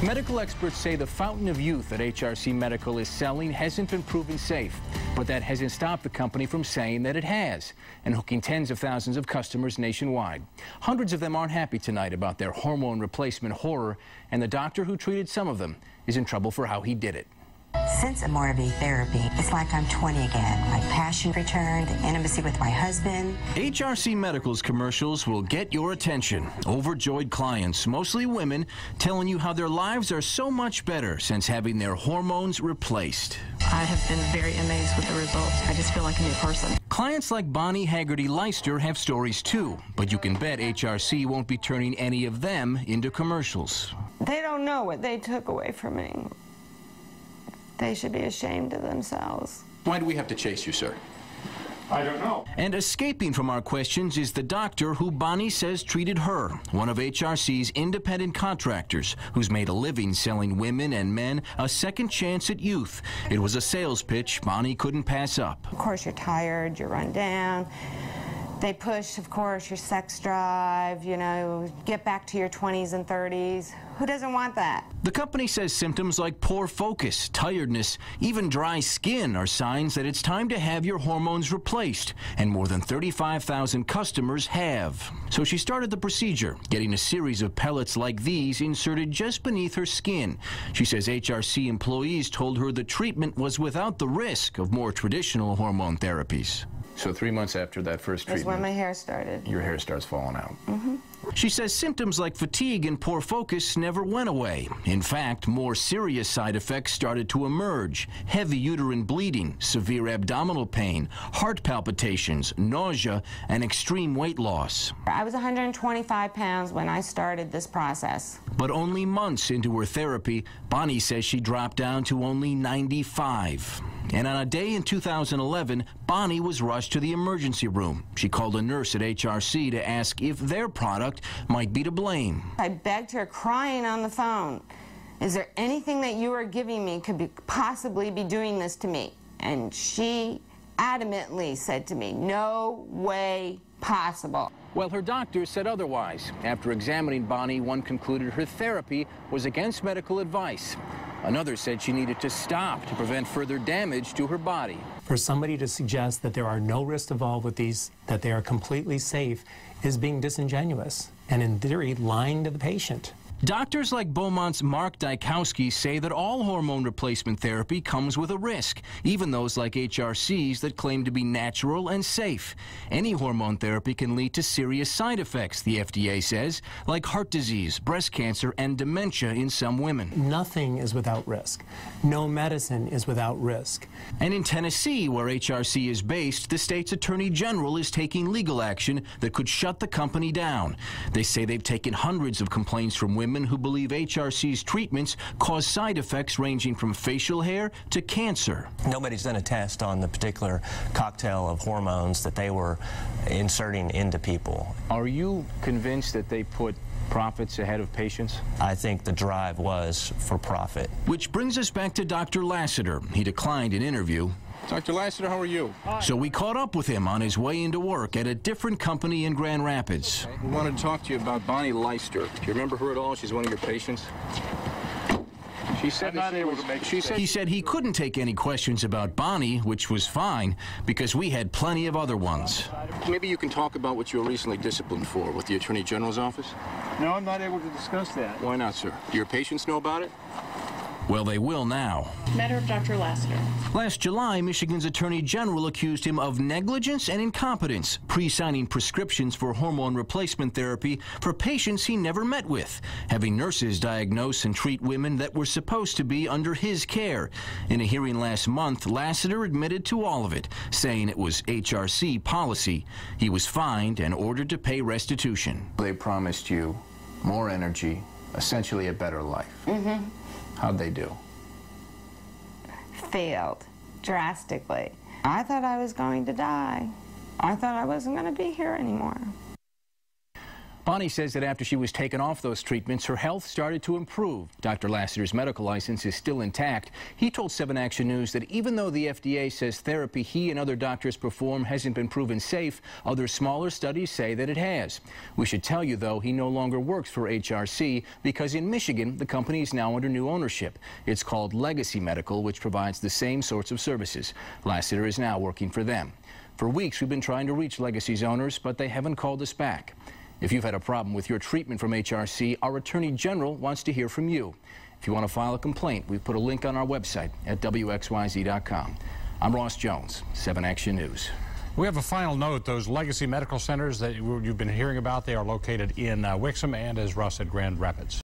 Medical experts say the fountain of youth that HRC Medical is selling hasn't been proven safe, but that hasn't stopped the company from saying that it has and hooking tens of thousands of customers nationwide. Hundreds of them aren't happy tonight about their hormone replacement horror, and the doctor who treated some of them is in trouble for how he did it. Since Hormone therapy, it's like I'm 20 again. My passion returned, the intimacy with my husband. HRC Medical's commercials will get your attention. Overjoyed clients, mostly women, telling you how their lives are so much better since having their hormones replaced. I have been very amazed with the results. I just feel like a new person. Clients like Bonnie Haggerty-Leister have stories too, but you can bet HRC won't be turning any of them into commercials. They don't know what they took away from me. They should be ashamed of themselves. Why do we have to chase you, sir? I don't know. And escaping from our questions is the doctor who Bonnie says treated her, one of HRC's independent contractors, who's made a living selling women and men a second chance at youth. It was a sales pitch Bonnie couldn't pass up. Of course, you're tired, you're run down. They push, of course, your sex drive, you know, get back to your 20s and 30s. Who doesn't want that? The company says symptoms like poor focus, tiredness, even dry skin are signs that it's time to have your hormones replaced, and more than 35,000 customers have. So she started the procedure, getting a series of pellets like these inserted just beneath her skin. She says HRC employees told her the treatment was without the risk of more traditional hormone therapies. So 3 months after that first treatment, That's when my hair started. your hair starts falling out. Mm-hmm. She says symptoms like fatigue and poor focus never went away. In fact, more serious side effects started to emerge. Heavy uterine bleeding, severe abdominal pain, heart palpitations, nausea, and extreme weight loss. I was 125 pounds when I started this process. But only months into her therapy, Bonnie says she dropped down to only 95. And on a day in 2011, Bonnie was rushed to the emergency room. She called a nurse at HRC to ask if their product might be to blame. I begged her, crying on the phone, is there anything that you are giving me could possibly be doing this to me? And she adamantly said to me, no way possible. Well, her doctor said otherwise. After examining Bonnie, one concluded her therapy was against medical advice. Another said she needed to stop to prevent further damage to her body. For somebody to suggest that there are no risks involved with these, that they are completely safe, is being disingenuous and, in theory, lying to the patient. Doctors like Beaumont's Mark Dykowski say that all hormone replacement therapy comes with a risk, even those like HRC's that claim to be natural and safe. Any hormone therapy can lead to serious side effects, the FDA says, like heart disease, breast cancer, and dementia in some women. Nothing is without risk. No medicine is without risk. And in Tennessee, where HRC is based, the state's attorney general is taking legal action that could shut the company down. They say they've taken hundreds of complaints from women who believe HRC's treatments cause side effects ranging from facial hair to cancer. Nobody's done a test on the particular cocktail of hormones that they were inserting into people. Are you convinced that they put profits ahead of patients? I think the drive was for profit. Which brings us back to Dr. Lassiter. He declined an interview. Dr. Lassiter, how are you? So we caught up with him on his way into work at a different company in Grand Rapids. We wanted to talk to you about Bonnie Leister. Do you remember her at all? She's one of your patients. She said He said he couldn't take any questions about Bonnie, which was fine, because we had plenty of other ones. Maybe you can talk about what you were recently disciplined for with the Attorney General's office? No, I'm not able to discuss that. Why not, sir? Do your patients know about it? Well, they will now. Matter of Dr. Lassiter. Last July, Michigan's Attorney General accused him of negligence and incompetence, pre-signing prescriptions for hormone replacement therapy for patients he never met with, having nurses diagnose and treat women that were supposed to be under his care. In a hearing last month, Lassiter admitted to all of it, saying it was HRC policy. He was fined and ordered to pay restitution. They promised you more energy, essentially a better life. Mm-hmm. How'd they do? Failed drastically. I thought I was going to die. I thought I wasn't going to be here anymore. Bonnie says that after she was taken off those treatments, her health started to improve. Dr. Lassiter's medical license is still intact. He told 7 Action News that even though the FDA says therapy he and other doctors perform hasn't been proven safe, other smaller studies say that it has. We should tell you, though, he no longer works for HRC because in Michigan, the company is now under new ownership. It's called Legacy Medical, which provides the same sorts of services. Lassiter is now working for them. For weeks, we've been trying to reach Legacy's owners, but they haven't called us back. If you've had a problem with your treatment from HRC, our Attorney General wants to hear from you. If you want to file a complaint, we've put a link on our website at WXYZ.com. I'm Ross Jones, 7 Action News. We have a final note. Those Legacy Medical Centers that you've been hearing about, they are located in Wixom and, as Ross said, Grand Rapids.